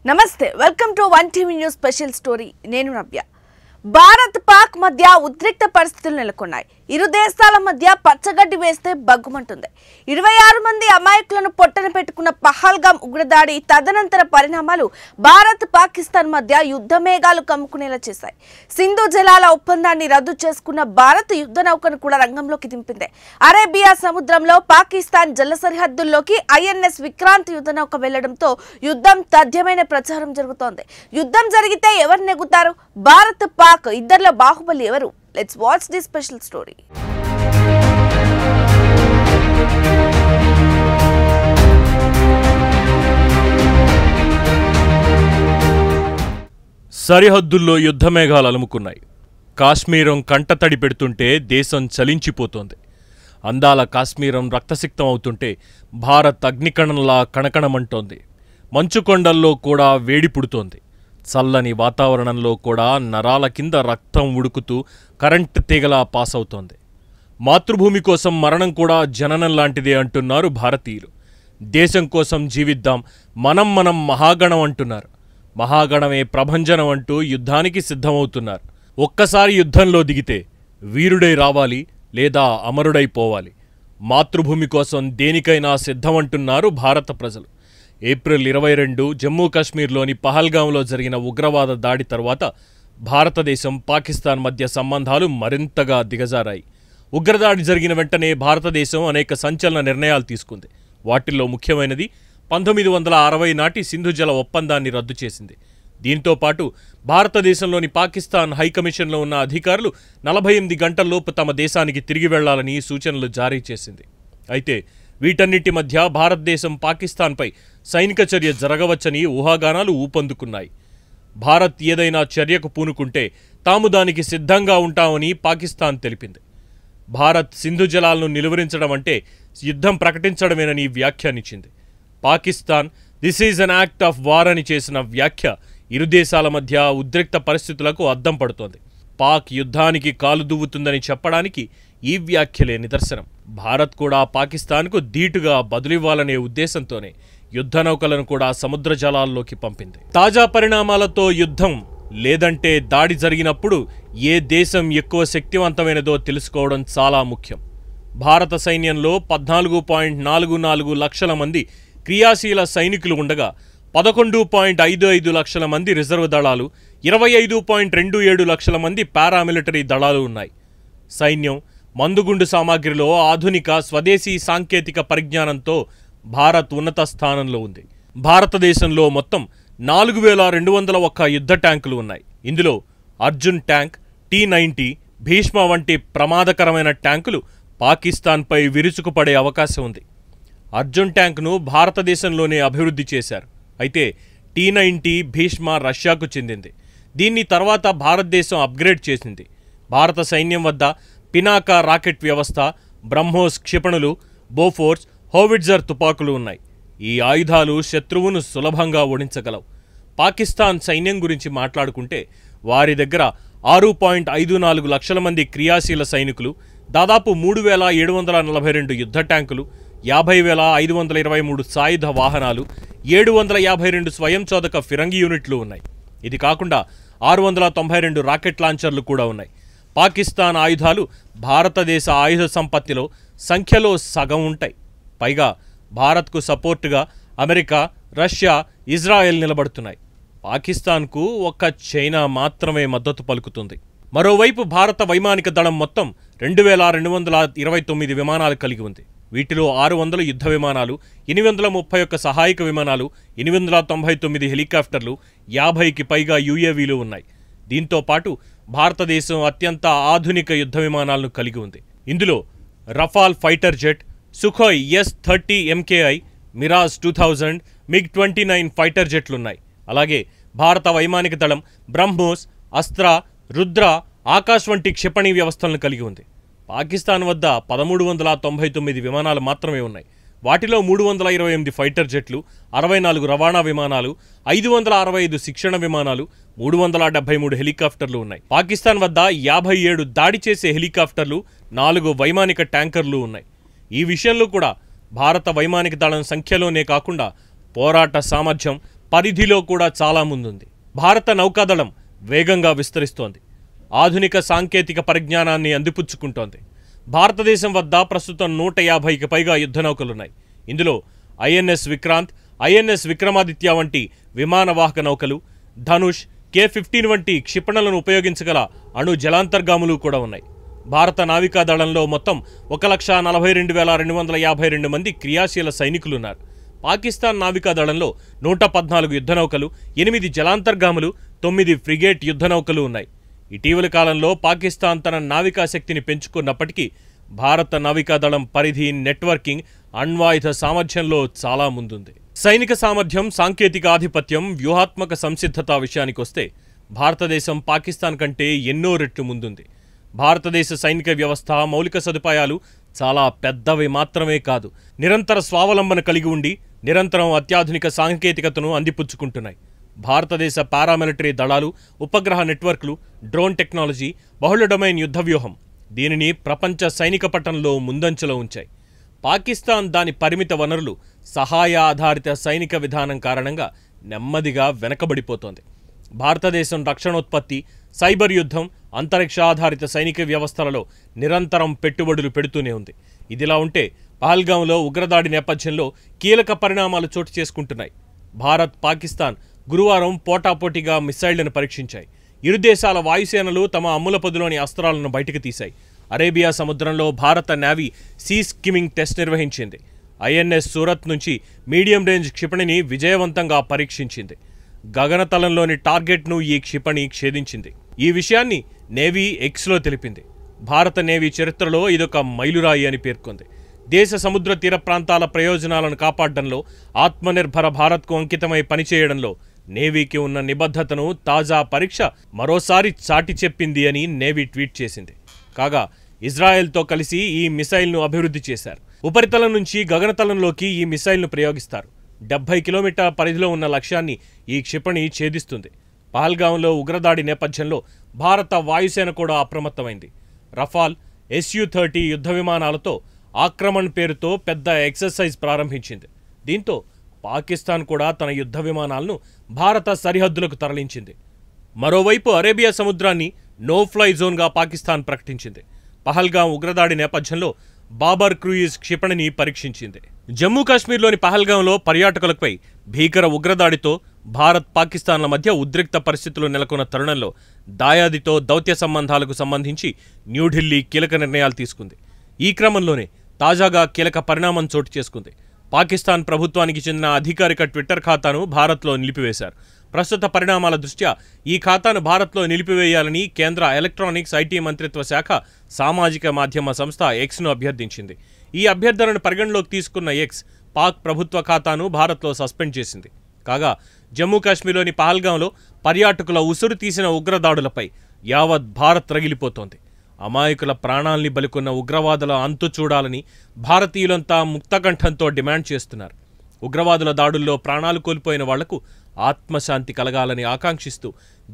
నమస్తే welcome to one TV news special story నేను నవ్య భారత్ పాక్ మధ్య ఉద్రిక్త పరిస్థితులు నెలకొన్నాయి ఇరు దేశాల మధ్య పచ్చగడ్డి వేస్తే బగ్గుమంటుంది 26 మంది అమాయకులను పొట్టన పెట్టుకున్న పహల్గామ్ ఉగ్రదాడి తదనంతర పరిణామాలు భారత్ పాకిస్తాన్ మధ్య యుద్ధ మేఘాలు కమ్ముకునేలా చేశాయి సింధు జలాల ఒప్పందాన్ని రద్దు చేసుకున్న భారత్ యుద్ధ నౌకను కూడా రంగంలోకి దింపింది అరేబియా సముద్రంలో పాకిస్తాన్ జల సరిహద్దుల్లోకి ఐఎన్ఎస్ విక్రాంత్ యుద్ధ నౌక వెళ్లడంతో యుద్ధం తథ్యమైన ప్రచారం జరుగుతోంది యుద్ధం జరిగితే ఎవరు నెగ్గుతారు భారత్ పాక్ ఇద్దర్ల బాహుబలి ఎవరు let's watch this special story సరిహద్దుల్లో యుద్ధమేఘాలు అలుముకున్నాయి కాశ్మీరం కంటతడి పెడుతుంటే దేశం చలించిపోతోంది అందాల కాశ్మీరం రక్తసిక్తం అవుతుంటే భారత్ అగ్నికణంలా కణకణమంటోంది మంచుకొండల్లో కూడా వేడి పుడుతోంది చల్లని వాతావరణంలో కూడా నరాల కింద రక్తం ఉడుకుతూ కరెంట్ తీగలా పాస్ అవుతోంది మాతృభూమి కోసం మరణం కూడా జననం లాంటిదే అంటున్నారు భారతీయులు దేశం కోసం జీవిద్దాం మనం మహాగణం అంటున్నారు మహాగణమే ప్రభంజనం అంటూ యుద్ధానికి సిద్ధమవుతున్నారు ఒక్కసారి యుద్ధంలో దిగితే వీరుడై రావాలి లేదా అమరుడైపోవాలి మాతృభూమి కోసం దేనికైనా సిద్ధమంటున్నారు భారత ప్రజలు ఏప్రిల్ 22 జమ్మూ కాశ్మీర్లోని పహల్గాంలో జరిగిన ఉగ్రవాద దాడి తర్వాత భారతదేశం పాకిస్తాన్ మధ్య సంబంధాలు మరింతగా దిగజారాయి ఉగ్రదాడి జరిగిన వెంటనే భారతదేశం అనేక సంచలన నిర్ణయాలు తీసుకుంది వాటిల్లో ముఖ్యమైనది 1960 నాటి సింధు జల ఒప్పందాన్ని రద్దు చేసింది దీంతో పాటు భారతదేశంలోని పాకిస్తాన్ హైకమిషన్లో ఉన్న అధికారులు 48 గంటల్లోపు తమ దేశానికి తిరిగి వెళ్లాలని సూచనలు జారీ చేసింది అయితే వీటన్నిటి మధ్య భారతదేశం పాకిస్తాన్పై సైనిక చర్య జరగవచ్చని ఊహాగానాలు ఊపందుకున్నాయి భారత్ ఏదైనా చర్యకు పూనుకుంటే తాము దానికి సిద్ధంగా ఉంటామని పాకిస్తాన్ తెలిపింది భారత్ సింధు జలాలను నిలువరించడం అంటే యుద్ధం ప్రకటించడమేనని వ్యాఖ్యానించింది Pakistan this is an act of war అని చేసిన వ్యాఖ్య ఇరు దేశాల మధ్య ఉద్రిక్త పరిస్థితులకు అద్దం పడుతోంది పాక్ యుద్ధానికి కాలు దువ్వుతుందని చెప్పడానికి ఈ వ్యాఖ్యలే నిదర్శనం భారత్ కూడా పాకిస్తాన్కు ధీటుగా బదులివ్వాలనే ఉద్దేశంతోనే యుద్ధ నౌకలను కూడా సముద్ర జలాల్లోకి పంపింది తాజా పరిణామాలతో యుద్ధం లేదంటే దాడి జరిగినప్పుడు ఏ దేశం ఎక్కువ శక్తివంతమైనదో తెలుసుకోవడం చాలా ముఖ్యం భారత సైన్యంలో 14.44 లక్షల మంది క్రియాశీల సైనికులు ఉండగా 11.55 లక్షల మంది రిజర్వ్ దళాలు 25.27 లక్షల మంది పారామిలిటరీ దళాలు ఉన్నాయి సైన్యం మందుగుండు సామాగ్రిలో ఆధునిక స్వదేశీ సాంకేతిక పరిజ్ఞానంతో భారత్ ఉన్నత స్థానంలో ఉంది భారతదేశంలో మొత్తం 4201 యుద్ధ ట్యాంకులు ఉన్నాయి ఇందులో అర్జున్ ట్యాంక్ T-90 భీష్మ వంటి ప్రమాదకరమైన ట్యాంకులు పాకిస్తాన్పై విరుచుకుపడే అవకాశం ఉంది అర్జున్ ట్యాంక్ను భారతదేశంలోనే అభివృద్ధి చేశారు అయితే T-90 భీష్మ రష్యాకు చెందింది దీన్ని తర్వాత భారతదేశం అప్గ్రేడ్ చేసింది భారత సైన్యం వద్ద పినాకా రాకెట్ వ్యవస్థ బ్రహ్మోస్ క్షిపణులు బోఫోర్స్ హోవిట్జర్ తుపాకులు ఉన్నాయి ఈ ఆయుధాలు శత్రువును సులభంగా ఓడించగలవు పాకిస్తాన్ సైన్యం గురించి మాట్లాడుకుంటే వారి దగ్గర 6.54 లక్షల మంది క్రియాశీల సైనికులు దాదాపు 3742 యుద్ధ ట్యాంకులు 50,523 సాయుధ వాహనాలు 752 స్వయంచోదక ఫిరంగి యూనిట్లు ఉన్నాయి ఇది కాకుండా 692 రాకెట్ లాంచర్లు కూడా ఉన్నాయి పాకిస్తాన్ ఆయుధాలు భారతదేశ ఆయుధ సంపత్తిలో సంఖ్యలో సగం ఉంటాయి పైగా భారత్కు సపోర్టుగా అమెరికా రష్యా ఇజ్రాయెల్ నిలబడుతున్నాయి పాకిస్తాన్కు ఒక్క చైనా మాత్రమే మద్దతు పలుకుతుంది మరోవైపు భారత వైమానిక దళం మొత్తం 2229 విమానాలు కలిగి ఉంది వీటిలో 600 యుద్ధ విమానాలు 831 సహాయక విమానాలు 899 హెలికాప్టర్లు 50కి పైగా యుఏవీలు ఉన్నాయి దీంతో పాటు భారతదేశం అత్యంత ఆధునిక యుద్ధ విమానాలను కలిగి ఉంది ఇందులో Rafale fighter jet Sukhoi S-30 MKI Mirage 2000 MiG-29 fighter జెట్లున్నాయి అలాగే భారత వైమానిక దళం బ్రహ్మోస్ అస్త్ర రుద్ర ఆకాశ్ వంటి క్షిపణి వ్యవస్థలను కలిగి ఉంది పాకిస్తాన్ వద్ద 1399 విమానాలు మాత్రమే ఉన్నాయి వాటిలో 328 ఫైటర్ జెట్లు 64 రవాణా విమానాలు 565 శిక్షణ విమానాలు 373 హెలికాప్టర్లు ఉన్నాయి పాకిస్తాన్ వద్ద 57 దాడి చేసే హెలికాప్టర్లు 4 వైమానిక ట్యాంకర్లు ఉన్నాయి ఈ విషయంలో కూడా భారత వైమానిక దళం సంఖ్యలోనే కాకుండా పోరాట సామర్థ్యం పరిధిలో కూడా చాలా ముందుంది. భారత నౌకాదళం వేగంగా విస్తరిస్తోంది. ఆధునిక సాంకేతిక పరిజ్ఞానాన్ని అందిపుచ్చుకుంటోంది. భారతదేశం వద్ద ప్రస్తుతం 150కి పైగా యుద్ధ నౌకలున్నాయి. ఇందులో ఐఎన్ఎస్ విక్రాంత్, ఐఎన్ఎస్ విక్రమాదిత్య వంటి విమానవాహక నౌకలు, ధనుష్, K-15 వంటి క్షిపణులను ఉపయోగించగల అణు జలాంతర్గాములు కూడా ఉన్నాయి. భారత నావికాదళంలో మొత్తం 1,42,252 మంది క్రియాశీల సైనికులున్నారు. పాకిస్తాన్ నావికాదళంలో 114 యుద్ధ నౌకలు, 8 జలాంతర్గాములు, 9 ఫ్రిగేట్ యుద్ధ నౌకలు ఉన్నాయి. ఇటీవలి కాలంలో పాకిస్తాన్ తన నావికా శక్తిని పెంచుకున్నప్పటికీ భారత నావికాదళం పరిధి, నెట్వర్కింగ్, అణ్వాయుధ సామర్థ్యంలో చాలా ముందుంది. సైనిక సామర్థ్యం, సాంకేతిక ఆధిపత్యం, వ్యూహాత్మక సంసిద్ధత విషయానికొస్తే భారతదేశం పాకిస్తాన్ కంటే ఎన్నో రెట్లు ముందుంది. భారతదేశ సైనిక వ్యవస్థ, మౌలిక సదుపాయాలు చాలా పెద్దవి మాత్రమే కాదు, నిరంతర స్వావలంబన కలిగి ఉండి నిరంతరం అత్యాధునిక సాంకేతికతను అందిపుచ్చుకుంటున్నాయి. భారతదేశ పారామిలిటరీ దళాలు, ఉపగ్రహ నెట్వర్క్లు, డ్రోన్ టెక్నాలజీ, బహుళ డొమైన్ యుద్ధ వ్యూహం దీనిని ప్రపంచ సైనిక పటంలో ముందంచెలో ఉంచాయి. పాకిస్తాన్ దాని పరిమిత వనరులు, సహాయ ఆధారిత సైనిక విధానం కారణంగా నెమ్మదిగా వెనకబడిపోతోంది. భారతదేశం రక్షణోత్పత్తి, సైబర్ యుద్ధం, అంతరిక్ష ఆధారిత సైనిక వ్యవస్థలలో నిరంతరం పెట్టుబడులు పెడుతూనే ఉంది. ఇదిలా ఉంటే పహల్గాంలో ఉగ్రదాడి నేపథ్యంలో కీలక పరిణామాలు చోటు చేసుకుంటున్నాయి. భారత్, పాకిస్తాన్ గురువారం పోటాపోటీగా మిసైళ్లను పరీక్షించాయి. ఇరు దేశాల వాయుసేనలు తమ అమ్ముల పొదిలోని అస్త్రాలను బయటకు తీశాయి. అరేబియా సముద్రంలో భారత నేవీ సీ స్కిమ్మింగ్ టెస్ట్ నిర్వహించింది. ఐఎన్ఎస్ సూరత్ నుంచి మీడియం రేంజ్ క్షిపణిని విజయవంతంగా పరీక్షించింది. గగనతలంలోని టార్గెట్ను ఈ క్షిపణి ఛేదించింది. ఈ విషయాన్ని నేవీ ఎక్స్లో తెలిపింది. భారత నేవీ చరిత్రలో ఇదొక మైలురాయి అని పేర్కొంది. దేశ సముద్ర తీర ప్రాంతాల ప్రయోజనాలను కాపాడడంలో, ఆత్మనిర్భర భారత్కు అంకితమై పనిచేయడంలో నేవీకి ఉన్న నిబద్ధతను తాజా పరీక్ష మరోసారి చాటి చెప్పింది అని నేవీ ట్వీట్ చేసింది. కాగా ఇజ్రాయెల్తో కలిసి ఈ మిసైల్ను అభివృద్ధి చేశారు. ఉపరితలం నుంచి గగనతలంలోకి ఈ మిసైల్ను ప్రయోగిస్తారు. 70 కిలోమీటర్ల పరిధిలో ఉన్న లక్ష్యాన్ని ఈ క్షిపణి ఛేదిస్తుంది. పహల్గాంలో ఉగ్రదాడి నేపథ్యంలో భారత వాయుసేన కూడా అప్రమత్తమైంది. రఫాల్, Su-30 యుద్ధ విమానాలతో ఆక్రమణ్ పేరుతో పెద్ద ఎక్సర్సైజ్ ప్రారంభించింది. దీంతో పాకిస్తాన్ కూడా తన యుద్ధ విమానాలను భారత సరిహద్దులకు తరలించింది. మరోవైపు అరేబియా సముద్రాన్ని నో ఫ్లై జోన్గా పాకిస్తాన్ ప్రకటించింది. పహల్గాం ఉగ్రదాడి నేపథ్యంలో బాబర్ క్రూయిజ్ క్షిపణిని పరీక్షించింది. జమ్మూ కాశ్మీర్లోని పహల్గాంలో పర్యాటకులపై భీకర ఉగ్రదాడితో భారత్, పాకిస్తాన్ల మధ్య ఉద్రిక్త పరిస్థితులు నెలకొన్న తరుణంలో దాయాదితో దౌత్య సంబంధాలకు సంబంధించి న్యూఢిల్లీ కీలక నిర్ణయాలు తీసుకుంది. ఈ క్రమంలోనే తాజాగా కీలక పరిణామం చోటు చేసుకుంది. పాకిస్తాన్ ప్రభుత్వానికి చెందిన అధికారిక ట్విట్టర్ ఖాతాను భారత్లో నిలిపివేశారు. ప్రస్తుత పరిణామాల దృష్ట్యా ఈ ఖాతాను భారత్లో నిలిపివేయాలని కేంద్ర ఎలక్ట్రానిక్స్, ఐటీ మంత్రిత్వ శాఖ సామాజిక మాధ్యమ సంస్థ ఎక్స్ను అభ్యర్థించింది. ఈ అభ్యర్థనను పరిగణలోకి తీసుకున్న ఎక్స్ పాక్ ప్రభుత్వ ఖాతాను భారత్లో సస్పెండ్ చేసింది. కాగా జమ్మూ కాశ్మీర్లోని పహల్గాంలో పర్యాటకుల ఉసురు తీసిన ఉగ్రదాడులపై యావత్ భారత్ రగిలిపోతోంది. అమాయకుల ప్రాణాల్ని బలికొన్న ఉగ్రవాదుల అంతు చూడాలని భారతీయులంతా ముక్తకంఠంతో డిమాండ్ చేస్తున్నారు. ఉగ్రవాదుల దాడుల్లో ప్రాణాలు కోల్పోయిన వాళ్లకు ఆత్మశాంతి కలగాలని ఆకాంక్షిస్తూ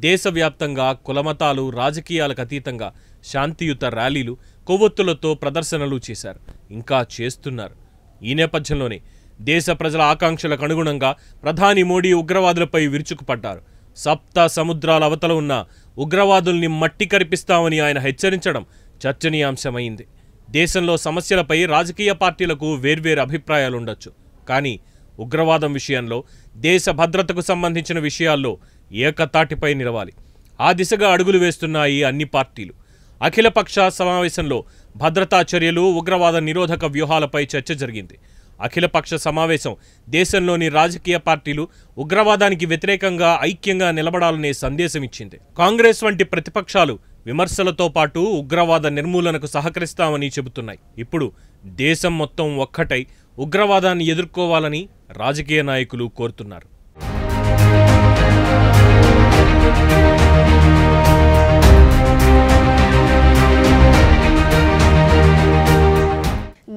దేశవ్యాప్తంగా కులమతాలు, రాజకీయాలకు అతీతంగా శాంతియుత ర్యాలీలు, కొవ్వొత్తులతో ప్రదర్శనలు చేశారు, ఇంకా చేస్తున్నారు. ఈ నేపథ్యంలోనే దేశ ప్రజల ఆకాంక్షలకు అనుగుణంగా ప్రధాని మోడీ ఉగ్రవాదులపై విరుచుకుపడ్డారు. సప్త సముద్రాల అవతల ఉన్న ఉగ్రవాదుల్ని మట్టి కరిపిస్తామని ఆయన హెచ్చరించడం చర్చనీయాంశమైంది. దేశంలో సమస్యలపై రాజకీయ పార్టీలకు వేర్వేరు అభిప్రాయాలుండొచ్చు. కానీ ఉగ్రవాదం విషయంలో, దేశ భద్రతకు సంబంధించిన విషయాల్లో ఏకతాటిపై నిలవాలి. ఆ దిశగా అడుగులు వేస్తున్నాయి అన్ని పార్టీలు. అఖిలపక్ష సమావేశంలో భద్రతా చర్యలు, ఉగ్రవాద నిరోధక వ్యూహాలపై చర్చ జరిగింది. అఖిలపక్ష సమావేశం దేశంలోని రాజకీయ పార్టీలు ఉగ్రవాదానికి వ్యతిరేకంగా ఐక్యంగా నిలబడాలనే సందేశం ఇచ్చింది. కాంగ్రెస్ వంటి ప్రతిపక్షాలు విమర్శలతో పాటు ఉగ్రవాద నిర్మూలనకు సహకరిస్తామని చెబుతున్నాయి. ఇప్పుడు దేశం మొత్తం ఒక్కటై ఉగ్రవాదాన్ని ఎదుర్కోవాలని రాజకీయ నాయకులు కోరుతున్నారు.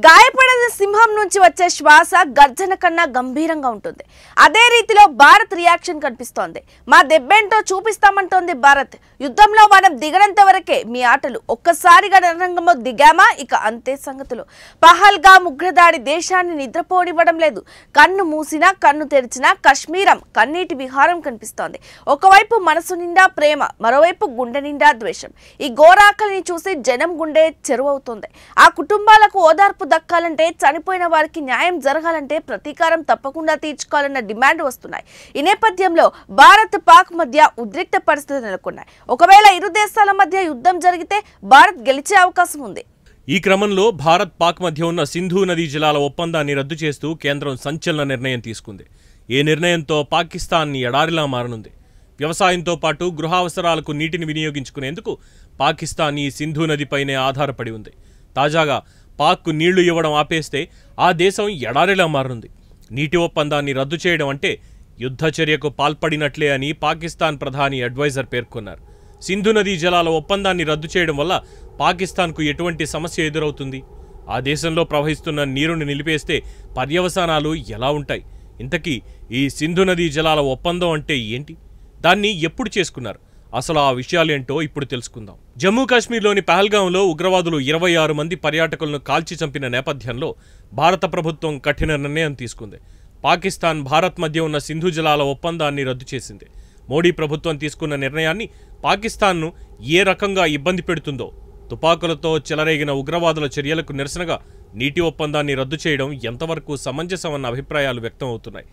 గాయపడిన సింహం నుంచి నుంచి వచ్చే శ్వాస గర్జన కన్నా గంభీరంగా ఉంటుంది. అదే రీతిలో భారత్ రియాక్షన్ కనిపిస్తోంది. మా దెబ్బేంటో చూపిస్తామంటోంది భారత్. యుద్ధంలో మనం దిగనంత వరకే మీ ఆటలు. ఒక్కసారిగా రణరంగంలో దిగామా ఇక అంతే సంగతులు. పహల్గామ్ ఉగ్రదాడి దేశాన్ని నిద్రపోనివ్వడం లేదు. కన్ను మూసినా కన్ను తెరిచినా కశ్మీరం కన్నీటి విహారం కనిపిస్తోంది. ఒకవైపు మనసు నిండా ప్రేమ, మరోవైపు గుండె నిండా ద్వేషం. ఈ ఘోరాకలిని చూసి జనం గుండె చెరువవుతోంది. ఆ కుటుంబాలకు ఓదార్పు దక్కాలంటే, చనిపోయిన వారికి న్యాయం జరగాలంటే ప్రతీకారం తప్పకుండా తీర్చుకోవాలన్న డిమాండ్ వస్తున్నాయి. ఈ నేపథ్యంలో భారత్ పాక్ మధ్య ఉద్రిక్త పరిస్థితులు నెలకొన్నాయి. ఒకవేళ ఇరు దేశాల మధ్య యుద్ధం జరిగితే భారత్ గెలిచే అవకాశం ఉంది. ఈ క్రమంలో భారత్ పాక్ మధ్య ఉన్న సింధు నదీ జలాల ఒప్పందాన్ని రద్దు చేస్తూ కేంద్రం సంచలన నిర్ణయం తీసుకుంది. ఈ నిర్ణయంతో పాకిస్తాన్ ఎడారిలా మారనుంది. వ్యవసాయంతో పాటు గృహావసరాలకు నీటిని వినియోగించుకునేందుకు పాకిస్తాన్ ఈ సింధు నదిపైనే ఆధారపడి ఉంది. తాజాగా పాక్కు నీళ్లు ఇవ్వడం ఆపేస్తే ఆ దేశం ఎడారిలా మారనుంది. నీటి ఒప్పందాన్ని రద్దు చేయడం అంటే యుద్ధ చర్యకు పాల్పడినట్లే అని పాకిస్తాన్ ప్రధాని అడ్వైజర్ పేర్కొన్నారు. సింధు నదీ జలాల ఒప్పందాన్ని రద్దు చేయడం వల్ల పాకిస్తాన్కు ఎటువంటి సమస్య ఎదురవుతుంది? ఆ దేశంలో ప్రవహిస్తున్న నీరుని నిలిపేస్తే పర్యవసానాలు ఎలా ఉంటాయి? ఇంతకీ ఈ సింధు నదీ జలాల ఒప్పందం అంటే ఏంటి? దాన్ని ఎప్పుడు చేసుకున్నారు? అసలు ఆ విషయాలేంటో ఇప్పుడు తెలుసుకుందాం. జమ్మూ కాశ్మీర్లోని పహల్గాంలో ఉగ్రవాదులు 26 మంది పర్యాటకులను కాల్చి చంపిన నేపథ్యంలో భారత ప్రభుత్వం కఠిన నిర్ణయం తీసుకుంది. పాకిస్తాన్ భారత్ మధ్య ఉన్న సింధు జలాల ఒప్పందాన్ని రద్దు చేసింది. మోడీ ప్రభుత్వం తీసుకున్న నిర్ణయాన్ని పాకిస్తాన్ను ఏ రకంగా ఇబ్బంది పెడుతుందో, తుపాకులతో చెలరేగిన ఉగ్రవాదుల చర్యలకు నిరసనగా నీటి ఒప్పందాన్ని రద్దు చేయడం ఎంతవరకు సమంజసమన్న అభిప్రాయాలు వ్యక్తం అవుతున్నాయి.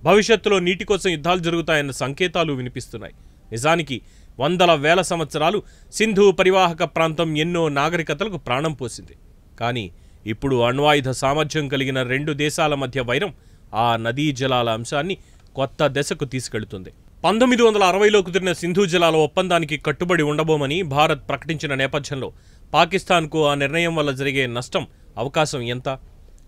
భవిష్యత్తులో నీటి కోసం యుద్ధాలు జరుగుతాయన్న సంకేతాలు వినిపిస్తున్నాయి. నిజానికి వందల వేల సంవత్సరాలు సింధు పరివాహక ప్రాంతం ఎన్నో నాగరికతలకు ప్రాణం పోసింది. కానీ ఇప్పుడు అణ్వాయుధ సామర్థ్యం కలిగిన రెండు దేశాల మధ్య వైరం ఆ నదీ జలాల అంశాన్ని కొత్త దశకు తీసుకెళ్తుంది. 1960లో కుదిరిన సింధు జలాల ఒప్పందానికి కట్టుబడి ఉండబోమని భారత్ ప్రకటించిన నేపథ్యంలో పాకిస్తాన్కు ఆ నిర్ణయం వల్ల జరిగే నష్టం, అవకాశం ఎంత?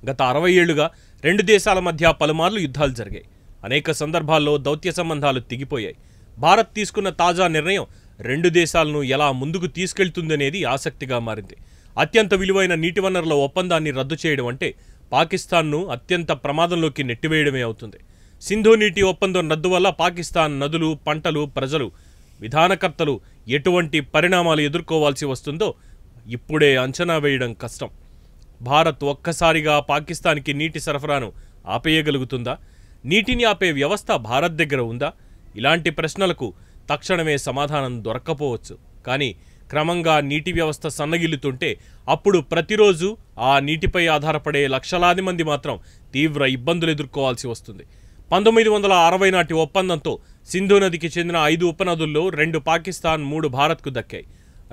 గత 60 ఏళ్లుగా రెండు దేశాల మధ్య పలుమార్లు యుద్ధాలు జరిగాయి. అనేక సందర్భాల్లో దౌత్య సంబంధాలు తెగిపోయాయి. భారత్ తీసుకున్న తాజా నిర్ణయం రెండు దేశాలను ఎలా ముందుకు తీసుకెళ్తుందనేది ఆసక్తిగా మారింది. అత్యంత విలువైన నీటి వనరుల ఒప్పందాన్ని రద్దు చేయడం అంటే పాకిస్తాన్ను అత్యంత ప్రమాదంలోకి నెట్టివేయడమే అవుతుంది. సింధు నీటి ఒప్పందం రద్దు వల్ల పాకిస్తాన్ నదులు, పంటలు, ప్రజలు, విధానకర్తలు ఎటువంటి పరిణామాలు ఎదుర్కోవాల్సి వస్తుందో ఇప్పుడే అంచనా వేయడం కష్టం. భారత్ ఒక్కసారిగా పాకిస్తాన్కి నీటి సరఫరాను ఆపేయగలుగుతుందా? నీటిని ఆపే వ్యవస్థ భారత్ దగ్గర ఉందా? ఇలాంటి ప్రశ్నలకు తక్షణమే సమాధానం దొరక్కపోవచ్చు. కానీ క్రమంగా నీటి వ్యవస్థ సన్నగిల్లుతుంటే అప్పుడు ప్రతిరోజు ఆ నీటిపై ఆధారపడే లక్షలాది మంది మాత్రం తీవ్ర ఇబ్బందులు ఎదుర్కోవాల్సి వస్తుంది. 1960 నాటి ఒప్పందంతో సింధు నదికి చెందిన 5 ఉపనదుల్లో 2 పాకిస్తాన్, 3 భారత్కు దక్కాయి.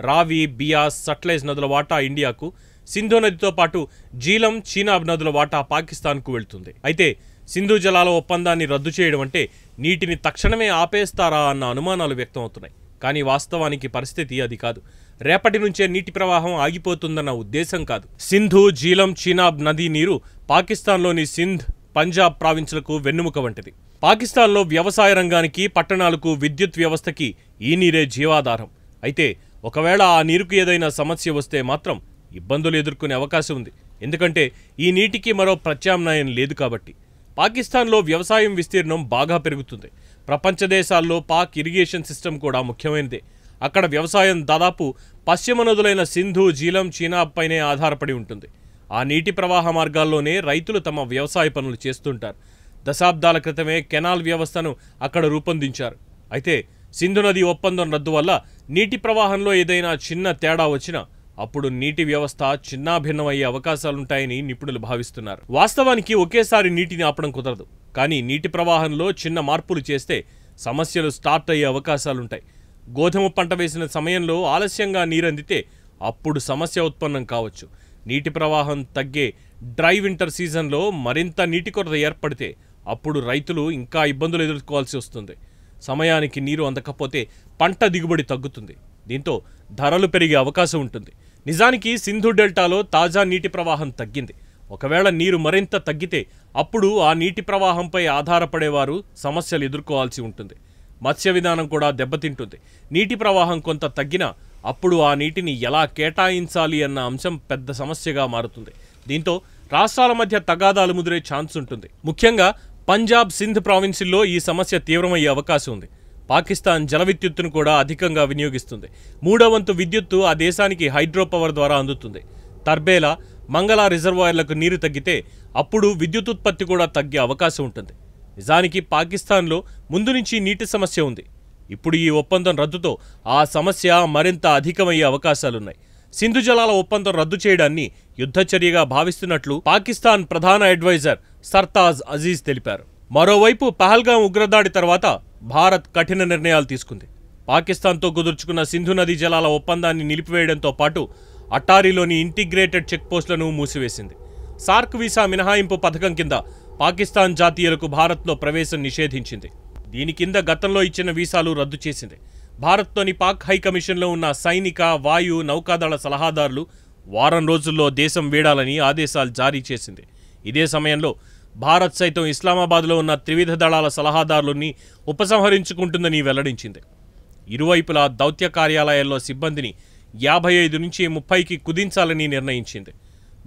రావి, బియాస్, సట్లెజ్ నదుల వాటా ఇండియాకు, సింధు నదితో పాటు జీలం, చీనాబ్ నదుల వాటా పాకిస్తాన్కు వెళ్తుంది. అయితే సింధు జలాల ఒప్పందాన్ని రద్దు చేయడం అంటే నీటిని తక్షణమే ఆపేస్తారా అన్న అనుమానాలు వ్యక్తమవుతున్నాయి. కానీ వాస్తవానికి పరిస్థితి అది కాదు. రేపటి నుంచే నీటి ప్రవాహం ఆగిపోతుందన్న ఉద్దేశం కాదు. సింధు, జీలం, చీనాబ్ నదీ నీరు పాకిస్తాన్లోని సింధ్, పంజాబ్ ప్రావిన్సులకు వెన్నెముక వంటిది. పాకిస్తాన్లో వ్యవసాయ రంగానికి, పట్టణాలకు, విద్యుత్ వ్యవస్థకి ఈ నీరే జీవాధారం. అయితే ఒకవేళ ఆ నీరుకు ఏదైనా సమస్య వస్తే మాత్రం ఇబ్బందులు ఎదుర్కొనే అవకాశం ఉంది. ఎందుకంటే ఈ నీటికి మరో ప్రత్యామ్నాయం లేదు కాబట్టి. పాకిస్తాన్లో వ్యవసాయం విస్తీర్ణం బాగా పెరుగుతుంది. ప్రపంచ దేశాల్లో పాక్ ఇరిగేషన్ సిస్టమ్ కూడా ముఖ్యమైనదే. అక్కడ వ్యవసాయం దాదాపు పశ్చిమ నదులైన సింధు, జీలం, చీనాబ్ పైనే ఆధారపడి ఉంటుంది. ఆ నీటి ప్రవాహ మార్గాల్లోనే రైతులు తమ వ్యవసాయ పనులు చేస్తుంటారు. దశాబ్దాల క్రితమే కెనాల్ వ్యవస్థను అక్కడ రూపొందించారు. అయితే సింధు నది ఒప్పందం రద్దు వల్ల నీటి ప్రవాహంలో ఏదైనా చిన్న తేడా వచ్చినా అప్పుడు నీటి వ్యవస్థ చిన్నాభిన్నమయ్యే అవకాశాలుంటాయని నిపుణులు భావిస్తున్నారు. వాస్తవానికి ఒకేసారి నీటిని ఆపడం కుదరదు. కానీ నీటి ప్రవాహంలో చిన్న మార్పులు చేస్తే సమస్యలు స్టార్ట్ అయ్యే అవకాశాలుంటాయి. గోధుమ పంట వేసిన సమయంలో ఆలస్యంగా నీరందితే అప్పుడు సమస్య ఉత్పన్నం కావచ్చు. నీటి ప్రవాహం తగ్గే డ్రై వింటర్ సీజన్లో మరింత నీటి కొరత ఏర్పడితే అప్పుడు రైతులు ఇంకా ఇబ్బందులు ఎదుర్కోవాల్సి వస్తుంది. సమయానికి నీరు అందకపోతే పంట దిగుబడి తగ్గుతుంది. దీంతో ధరలు పెరిగే అవకాశం ఉంటుంది. నిజానికి సింధు డెల్టాలో తాజా నీటి ప్రవాహం తగ్గింది. ఒకవేళ నీరు మరింత తగ్గితే అప్పుడు ఆ నీటి ప్రవాహంపై ఆధారపడేవారు సమస్యలు ఎదుర్కోవాల్సి ఉంటుంది. మత్స్య విధానం కూడా దెబ్బతింటుంది. నీటి ప్రవాహం కొంత తగ్గినా అప్పుడు ఆ నీటిని ఎలా కేటాయించాలి అన్న అంశం పెద్ద సమస్యగా మారుతుంది. దీంతో రాష్ట్రాల మధ్య తగాదాలు ముదిరే ఛాన్స్ ఉంటుంది. ముఖ్యంగా పంజాబ్, సింధ్ ప్రావిన్సుల్లో ఈ సమస్య తీవ్రమయ్యే అవకాశం ఉంది. పాకిస్తాన్ జల విద్యుత్తును కూడా అధికంగా వినియోగిస్తుంది. 3వ వంతు విద్యుత్తు ఆ దేశానికి హైడ్రో పవర్ ద్వారా అందుతుంది. తర్బేలా, మంగళ రిజర్వాయర్లకు నీరు తగ్గితే అప్పుడు విద్యుత్ ఉత్పత్తి కూడా తగ్గే అవకాశం ఉంటుంది. నిజానికి పాకిస్తాన్లో ముందు నుంచి నీటి సమస్య ఉంది. ఇప్పుడు ఈ ఒప్పందం రద్దుతో ఆ సమస్య మరింత అధికమయ్యే అవకాశాలున్నాయి. సింధు జలాల ఒప్పందం రద్దు చేయడాన్ని యుద్ధచర్యగా భావిస్తున్నట్లు పాకిస్తాన్ ప్రధాన అడ్వైజర్ సర్తాజ్ అజీజ్ తెలిపారు. మరోవైపు పహల్గాం ఉగ్రదాడి తర్వాత భారత్ కఠిన నిర్ణయాలు తీసుకుంది. పాకిస్తాన్తో కుదుర్చుకున్న సింధు నదీ జలాల ఒప్పందాన్ని నిలిపివేయడంతో పాటు అటారీలోని ఇంటిగ్రేటెడ్ చెక్పోస్టులను మూసివేసింది. సార్క్ వీసా మినహాయింపు పథకం కింద పాకిస్తాన్ జాతీయులకు భారత్లో ప్రవేశం నిషేధించింది. దీని కింద గతంలో ఇచ్చిన వీసాలు రద్దు చేసింది. భారత్లోని పాక్ హైకమిషన్లో ఉన్న సైనిక, వాయు, నౌకాదళ సలహాదారులు వారం రోజుల్లో దేశం వీడాలని ఆదేశాలు జారీ చేసింది. ఇదే సమయంలో భారత్ సైతం ఇస్లామాబాద్లో ఉన్న త్రివిధ దళాల సలహాదారులని ఉపసంహరించుకుంటుందని వెల్లడించింది. ఇరువైపులా దౌత్య కార్యాలయాల్లో సిబ్బందిని 55 నుంచి 30కి కుదించాలని నిర్ణయించింది.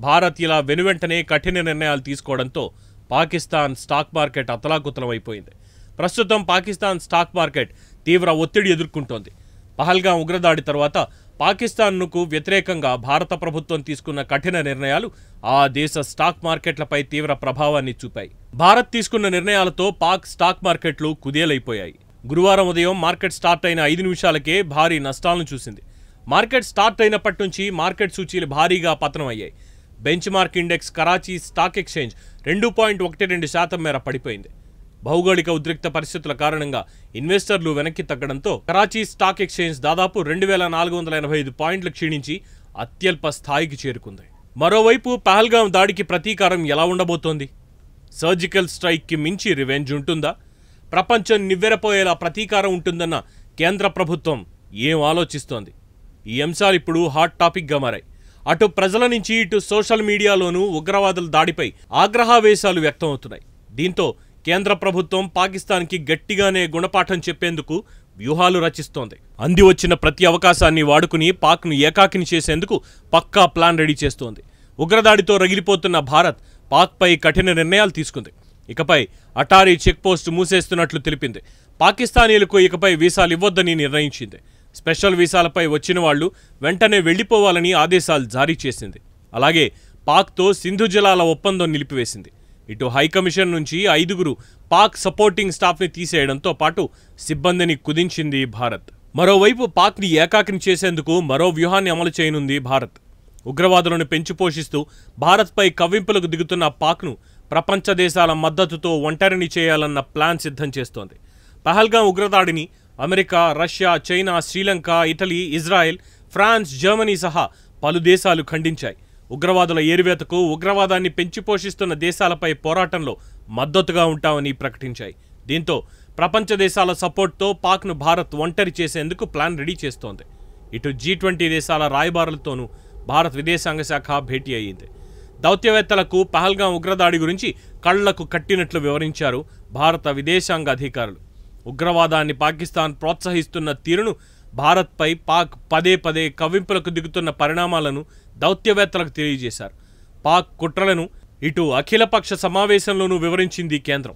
భారత్ ఇలా వెనువెంటనే కఠిన నిర్ణయాలు తీసుకోవడంతో పాకిస్తాన్ స్టాక్ మార్కెట్ అతలాకుతలమైపోయింది. ప్రస్తుతం పాకిస్తాన్ స్టాక్ మార్కెట్ తీవ్ర ఒత్తిడి ఎదుర్కొంటోంది. పహల్గాం ఉగ్రదాడి తర్వాత పాకిస్తాన్కు వ్యతిరేకంగా భారత ప్రభుత్వం తీసుకున్న కఠిన నిర్ణయాలు ఆ దేశ స్టాక్ మార్కెట్లపై తీవ్ర ప్రభావాన్ని చూపాయి. భారత్ తీసుకున్న నిర్ణయాలతో పాక్ స్టాక్ మార్కెట్లు కుదేలైపోయాయి. గురువారం ఉదయం మార్కెట్ స్టార్ట్ అయిన 5 నిమిషాలకే భారీ నష్టాలను చూసింది. మార్కెట్ స్టార్ట్ అయినప్పటి నుంచి మార్కెట్ సూచీలు భారీగా పతనం అయ్యాయి. Bench mark index Karachi stock exchange 2.12% మేర పడిపోయింది. భౌగోళిక ఉద్రిక్త పరిస్థితుల కారణంగా ఇన్వెస్టర్లు వెనక్కి తగ్గడంతో కరాచీ స్టాక్ ఎక్స్చేంజ్ దాదాపు 2485 పాయింట్లు క్షీణించి అత్యల్ప స్థాయికి చేరుకుంది. మరోవైపు పహల్గాం దాడికి ప్రతీకారం ఎలా ఉండబోతోంది? సర్జికల్ స్ట్రైక్కి మించి రివెంజ్ ఉంటుందా? ప్రపంచం నివ్వెరపోయేలా ప్రతీకారం ఉంటుందన్న కేంద్ర ప్రభుత్వం ఏం ఆలోచిస్తోంది? ఈ అంశాలు ఇప్పుడు హాట్ టాపిక్గా మారాయి. అటు ప్రజల నుంచి ఇటు సోషల్ మీడియాలోనూ ఉగ్రవాదుల దాడిపై ఆగ్రహావేశాలు వ్యక్తమవుతున్నాయి. దీంతో కేంద్ర ప్రభుత్వం పాకిస్తాన్కి గట్టిగానే గుణపాఠం చెప్పేందుకు వ్యూహాలు రచిస్తోంది. అంది వచ్చిన ప్రతి అవకాశాన్ని వాడుకుని పాక్ను ఏకాకిని చేసేందుకు పక్కా ప్లాన్ రెడీ చేస్తోంది. ఉగ్రదాడితో రగిలిపోతున్న భారత్ పాక్పై కఠిన నిర్ణయాలు తీసుకుంది. ఇకపై అటారీ చెక్పోస్ట్ మూసేస్తున్నట్లు తెలిపింది. పాకిస్తానీలకు ఇకపై వీసాలు ఇవ్వొద్దని నిర్ణయించింది. స్పెషల్ వీసాలపై వచ్చిన వాళ్లు వెంటనే వెళ్లిపోవాలని ఆదేశాలు జారీ చేసింది. అలాగే పాక్తో సింధు జలాల ఒప్పందం నిలిపివేసింది. ఇటు హైకమిషన్ నుంచి 5గురు పాక్ సపోర్టింగ్ స్టాఫ్ని తీసేయడంతో పాటు సిబ్బందిని కుదించింది భారత్. మరోవైపు పాక్ని ఏకాకిని చేసేందుకు మరో వ్యూహాన్ని అమలు చేయనుంది భారత్. ఉగ్రవాదులను పెంచి పోషిస్తూ భారత్పై కవ్వింపులకు దిగుతున్న పాక్ను ప్రపంచ దేశాల మద్దతుతో ఒంటరిని చేయాలన్న ప్లాన్ సిద్ధం చేస్తోంది. పహల్గాం ఉగ్రదాడిని America, Russia, China, Sri Lanka, Italy, Israel, France, Germany సహా పలు దేశాలు ఖండించాయి. ఉగ్రవాదుల ఏరివేతకు, ఉగ్రవాదాన్ని పెంచి పోషిస్తున్న దేశాలపై పోరాటంలో మద్దతుగా ఉంటామని ప్రకటించాయి. దీంతో ప్రపంచ దేశాల సపోర్ట్తో పాక్ను భారత్ ఒంటరి చేసేందుకు ప్లాన్ రెడీ చేస్తోంది. ఇటు G20 దేశాల రాయబారులతోనూ భారత్ విదేశాంగ శాఖ భేటీ అయ్యింది. దౌత్యవేత్తలకు పహల్గాం ఉగ్రదాడి గురించి కళ్లకు కట్టినట్లు వివరించారు భారత విదేశాంగ అధికారులు. ఉగ్రవాదాన్ని పాకిస్తాన్ ప్రోత్సహిస్తున్న తీరును, భారత్పై పాక్ పదే పదే కవ్వింపులకు దిగుతున్న పరిణామాలను దౌత్యవేత్తలకు తెలియజేశారు. పాక్ కుట్రలను ఇటు అఖిలపక్ష సమావేశంలోనూ వివరించింది కేంద్రం.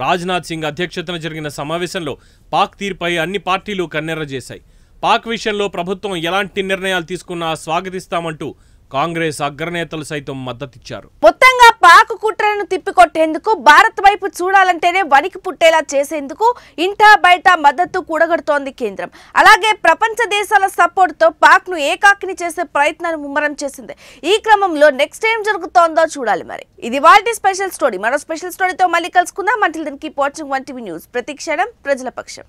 రాజ్నాథ్ సింగ్ అధ్యక్షతన జరిగిన సమావేశంలో పాక్ తీరుపై అన్ని పార్టీలు కన్నెర్ర చేశాయి. పాక్ విషయంలో ప్రభుత్వం ఎలాంటి నిర్ణయాలు తీసుకున్నా స్వాగతిస్తామంటూ కాంగ్రెస్ అగ్రనేతలు సైతం మద్దతిచ్చారు. మొత్తంగా పాక్ కుట్రను తిప్పికొట్టేందుకు భారత్ వైపు చూడాలంటేనే వణికి పుట్టేలా చేసేందుకు ఇంటా బయట మద్దతు కూడగడుతోంది కేంద్రం. అలాగే ప్రపంచ దేశాల సపోర్ట్ తో పాక్ ను ఏకాకిని చేసే ప్రయత్నాన్ని ముమ్మరం చేసింది. ఈ క్రమంలో నెక్స్ట్ ఏం జరుగుతోందో చూడాలి. మరి ఇది వాటి స్పెషల్ స్టోరీ. మరో స్పెషల్ స్టోరీతో మళ్ళీ కలుసుకుందాం. Until then keep watching 1TV news. ప్రతి క్షణం ప్రజల పక్షం.